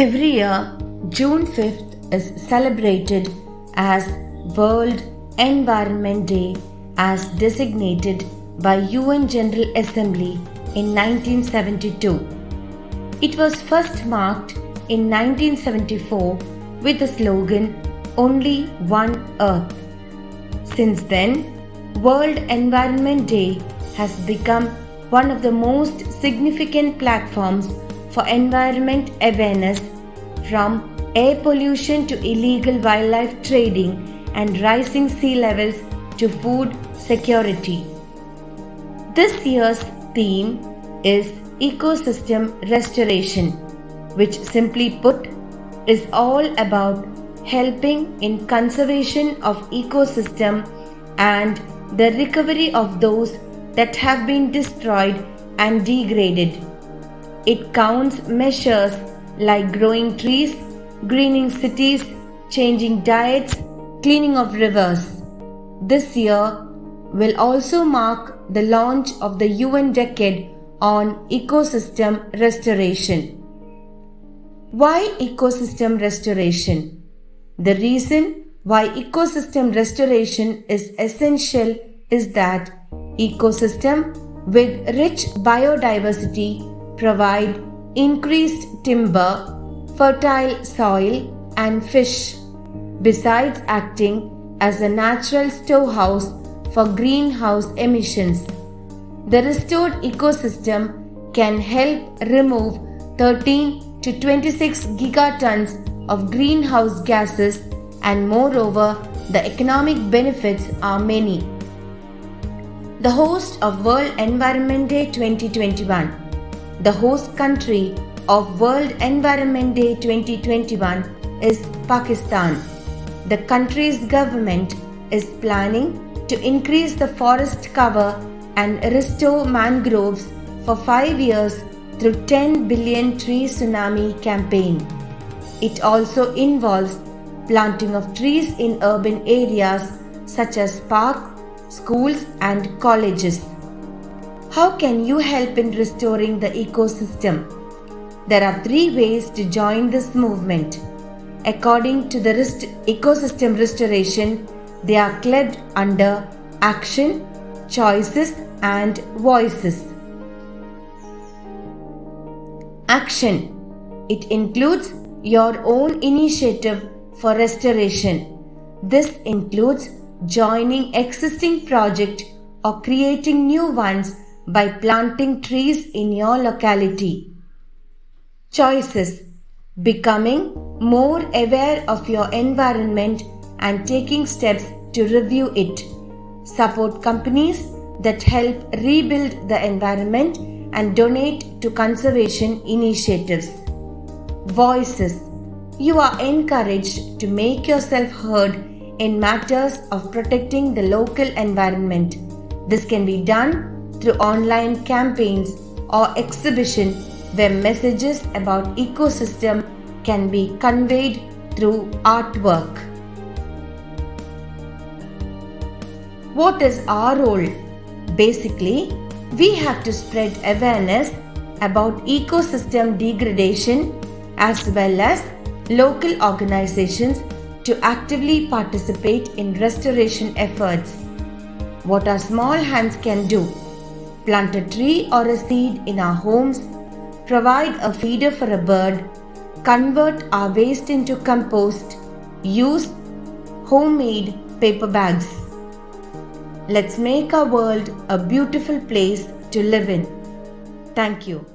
Every year, June 5th is celebrated as World Environment Day as designated by UN General Assembly in 1972. It was first marked in 1974 with the slogan Only One Earth. Since then, World Environment Day has become one of the most significant platforms for environment awareness, from air pollution to illegal wildlife trading and rising sea levels to food security. This year's theme is ecosystem restoration, which simply put is all about helping in conservation of ecosystem and the recovery of those that have been destroyed and degraded. It counts measures like growing trees, greening cities, changing diets, cleaning of rivers. This year will also mark the launch of the UN Decade on Ecosystem Restoration. Why ecosystem restoration? The reason why ecosystem restoration is essential is that ecosystem with rich biodiversity provide increased timber, fertile soil and fish, besides acting as a natural storehouse for greenhouse emissions. The restored ecosystem can help remove 13 to 26 gigatons of greenhouse gases, and moreover, the economic benefits are many. The host of World Environment Day 2021. The host country of World Environment Day 2021 is Pakistan. The country's government is planning to increase the forest cover and restore mangroves for 5 years through 10 billion tree tsunami campaign. It also involves planting of trees in urban areas such as parks, schools and colleges. How can you help in restoring the ecosystem? There are 3 ways to join this movement. According to the ecosystem restoration, they are clubbed under action, choices and voices. Action. It includes your own initiative for restoration. This includes joining existing projects or creating new ones by planting trees in your locality. Choices. Becoming more aware of your environment and taking steps to review it. Support companies that help rebuild the environment and donate to conservation initiatives. Voices. You are encouraged to make yourself heard in matters of protecting the local environment. This can be done through online campaigns or exhibition where messages about ecosystem can be conveyed through artwork. What is our role? Basically, we have to spread awareness about ecosystem degradation as well as local organizations to actively participate in restoration efforts. What our small hands can do: plant a tree or a seed in our homes, provide a feeder for a bird, convert our waste into compost, use homemade paper bags. Let's make our world a beautiful place to live in. Thank you.